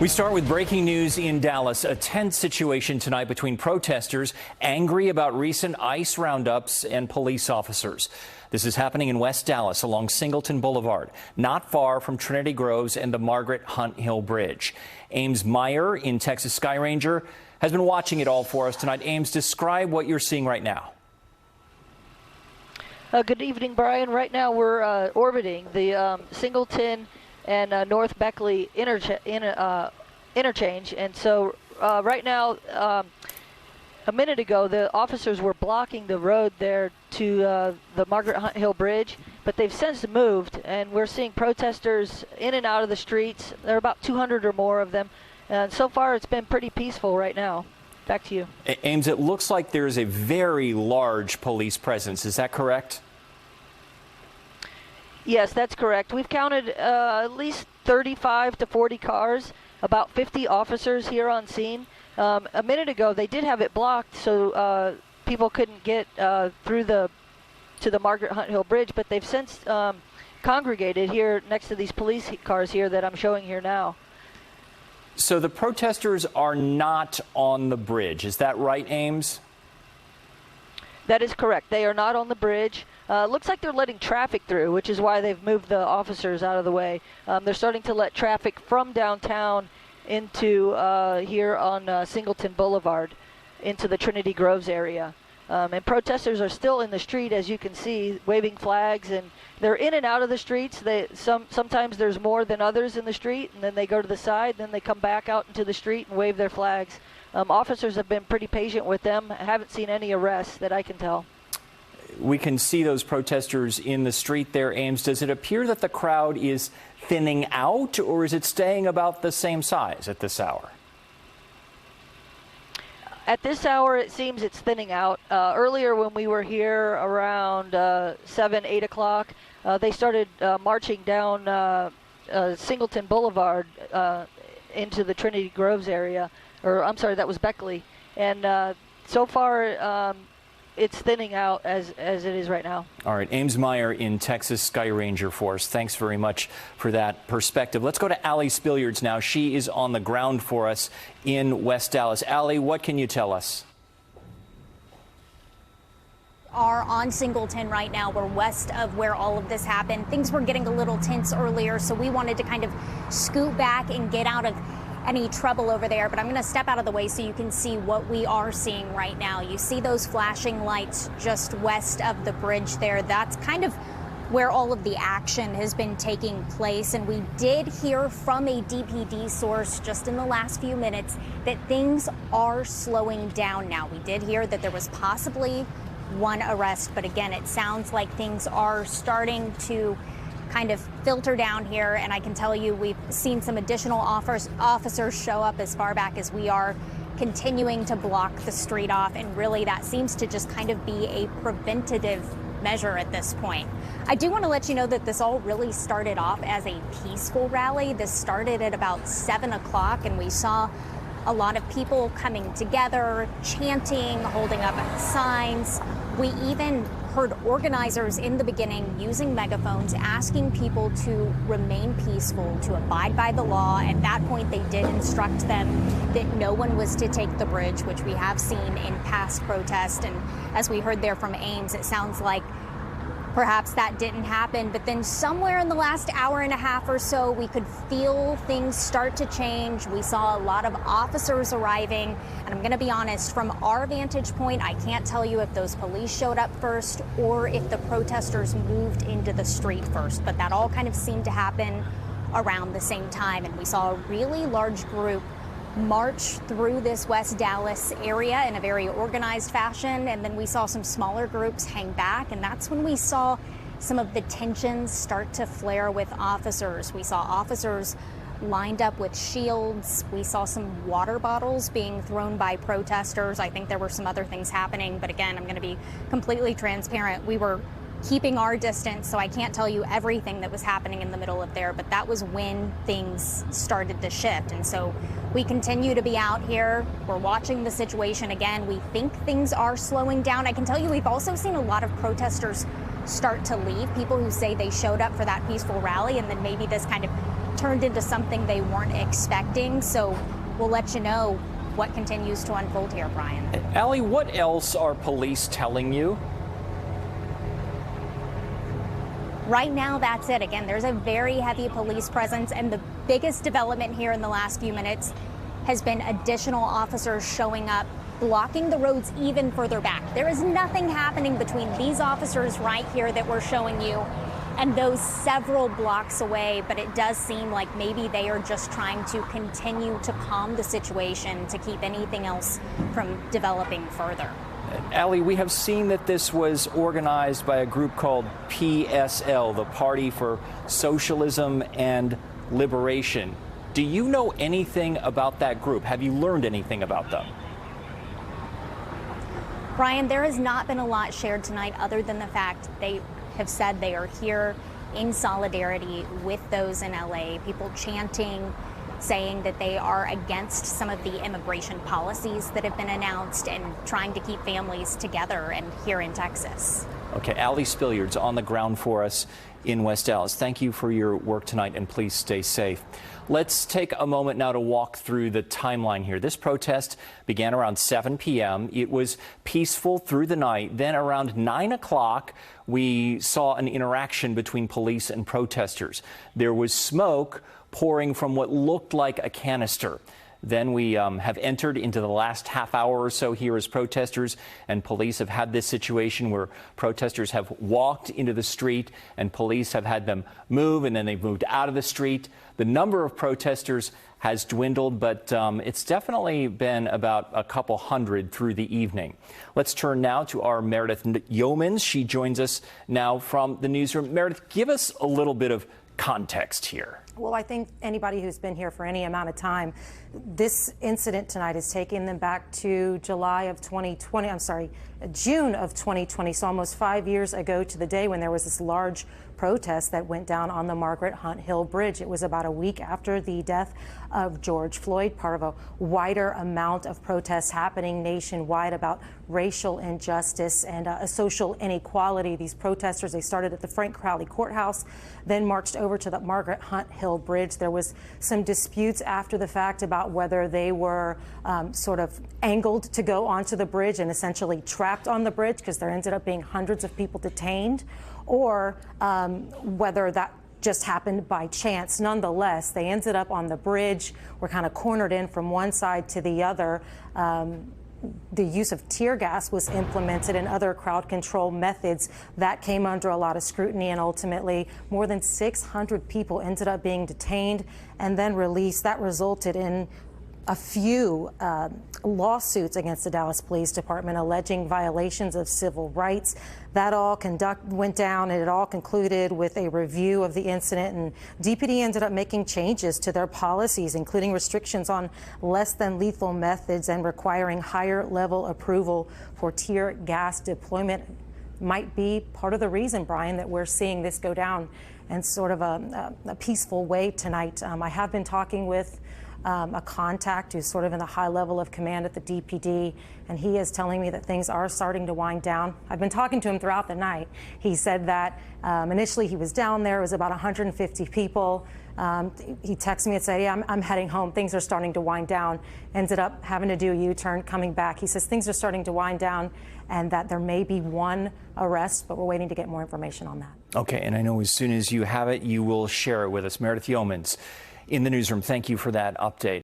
We start with breaking news in Dallas. A tense situation tonight between protesters angry about recent ICE roundups and police officers. This is happening in West Dallas along Singleton Boulevard, not far from Trinity Groves and the Margaret Hunt Hill Bridge. Ames Meyer in Texas Sky Ranger has been watching it all for us tonight. Ames, describe what you're seeing right now. Good evening, Brian. Right now we're orbiting the Singleton and North Beckley interchange. And so right now, a minute ago, the officers were blocking the road there to the Margaret Hunt Hill Bridge, but they've since moved, and we're seeing protesters in and out of the streets. There are about 200 or more of them, and so far it's been pretty peaceful right now. Back to you. Ames, it looks like there's a very large police presence. Is that correct? Yes, that's correct. We've counted at least 35 to 40 cars, about 50 officers here on scene. A minute ago, they did have it blocked, so people couldn't get through to the Margaret Hunt Hill Bridge, but they've since congregated here next to these police cars here that I'm showing here now. So the protesters are not on the bridge. Is that right, Ames? That is correct. They are not on the bridge. Looks like they're letting traffic through, which is why they've moved the officers out of the way. They're starting to let traffic from downtown into here on Singleton Boulevard into the Trinity Groves area. And protesters are still in the street, as you can see, waving flags, and they're in and out of the streets. Sometimes there's more than others in the street, and then they go to the side, then they come back out into the street and wave their flags. Officers have been pretty patient with them. I haven't seen any arrests that I can tell. We can see those protesters in the street there, Ames. Does it appear that the crowd is thinning out, or is it staying about the same size at this hour? At this hour, it seems it's thinning out. Earlier when we were here around 7, 8 o'clock, they started marching down Singleton Boulevard into the Trinity Groves area. Or I'm sorry, that was Beckley. And so far, it's thinning out as it is right now. All right, Ames Meyer in Texas Sky Ranger for us. Thanks very much for that perspective. Let's go to Allie Spilliards now. She is on the ground for us in West Dallas. Allie, what can you tell us? Are on Singleton right now. We're west of where all of this happened. Things were getting a little tense earlier, so we wanted to kind of scoot back and get out of any trouble over there, but I'm going to step out of the way so you can see what we are seeing right now. You see those flashing lights just west of the bridge there. That's kind of where all of the action has been taking place, and we did hear from a DPD source just in the last few minutes that things are slowing down now. We did hear that there was possibly one arrest, but again, it sounds like things are starting to kind of filter down here, and I can tell you we've seen some additional officers show up as far back as we are continuing to block the street off, and really that seems to just kind of be a preventative measure at this point. I do want to let you know that this all really started off as a peaceful rally. This started at about 7 o'clock, and we saw a lot of people coming together, chanting, holding up signs. We even heard organizers in the beginning using megaphones asking people to remain peaceful, to abide by the law. At that point, they did instruct them that no one was to take the bridge, which we have seen in past protests. And as we heard there from Ames, it sounds like perhaps that didn't happen, but then somewhere in the last hour and a half or so, we could feel things start to change. We saw a lot of officers arriving, and I'm going to be honest, from our vantage point, I can't tell you if those police showed up first or if the protesters moved into the street first, but that all kind of seemed to happen around the same time, and we saw a really large group march through this West Dallas area in a very organized fashion, and then we saw some smaller groups hang back, and that's when we saw some of the tensions start to flare with officers. We saw officers lined up with shields. We saw some water bottles being thrown by protesters. I think there were some other things happening, but again, I'm going to be completely transparent. We were keeping our distance, so I can't tell you everything that was happening in the middle of there, but that was when things started to shift. And so we continue to be out here. We're watching the situation again. We think things are slowing down. I can tell you we've also seen a lot of protesters start to leave, people who say they showed up for that peaceful rally, and then maybe this kind of turned into something they weren't expecting. So we'll let you know what continues to unfold here, Brian. Allie, what else are police telling you? Right now, that's it. Again, there's a very heavy police presence, and the biggest development here in the last few minutes has been additional officers showing up, blocking the roads even further back. There is nothing happening between these officers right here that we're showing you and those several blocks away, but it does seem like maybe they are just trying to continue to calm the situation to keep anything else from developing further. Allie, we have seen that this was organized by a group called PSL, the Party for Socialism and Liberation. Do you know anything about that group? Have you learned anything about them? Brian, there has not been a lot shared tonight other than the fact they have said they are here in solidarity with those in LA, people chanting, saying that they are against some of the immigration policies that have been announced and trying to keep families together and here in Texas. Okay, Allie Spilliard's on the ground for us in West Dallas. Thank you for your work tonight, and please stay safe. Let's take a moment now to walk through the timeline here. This protest began around 7 p.m. It was peaceful through the night. Then around 9 o'clock, we saw an interaction between police and protesters. There was smoke pouring from what looked like a canister. Then we have entered into the last half hour or so here as protesters and police have had this situation where protesters have walked into the street and police have had them move, and then they've moved out of the street. The number of protesters has dwindled, but it's definitely been about a couple hundred through the evening. Let's turn now to our Meredith Yeomans. She joins us now from the newsroom. Meredith, give us a little bit of context here. Well, I think anybody who's been here for any amount of time, this incident tonight is taking them back to June of 2020, so almost 5 years ago to the day when there was this large protest that went down on the Margaret Hunt Hill Bridge. It was about a week after the death of George Floyd, part of a wider amount of protests happening nationwide about racial injustice and social inequality. These protesters, they started at the Frank Crowley Courthouse, then marched over to the Margaret Hunt Hill Bridge. There was some disputes after the fact about whether they were sort of angled to go onto the bridge and essentially trapped on the bridge, because there ended up being hundreds of people detained, or whether that just happened by chance. Nonetheless, they ended up on the bridge, were kind of cornered in from one side to the other. The use of tear gas was implemented and other crowd control methods that came under a lot of scrutiny, and ultimately more than 600 people ended up being detained and then released. That resulted in a few lawsuits against the Dallas Police Department alleging violations of civil rights. That all went down, and it all concluded with a review of the incident, and DPD ended up making changes to their policies, including restrictions on less than lethal methods and requiring higher level approval for tear gas deployment. Might be part of the reason, Brian, that we're seeing this go down in sort of a peaceful way tonight. I have been talking with a contact who's sort of in the high level of command at the DPD, and he is telling me that things are starting to wind down. I've been talking to him throughout the night. He said that initially he was down there, it was about 150 people. He texted me and said, yeah, I'm heading home. Things are starting to wind down. Ended up having to do a U-turn coming back. He says things are starting to wind down and that there may be one arrest, but we're waiting to get more information on that. Okay, and I know as soon as you have it, you will share it with us. Meredith Yeomans in the newsroom, thank you for that update.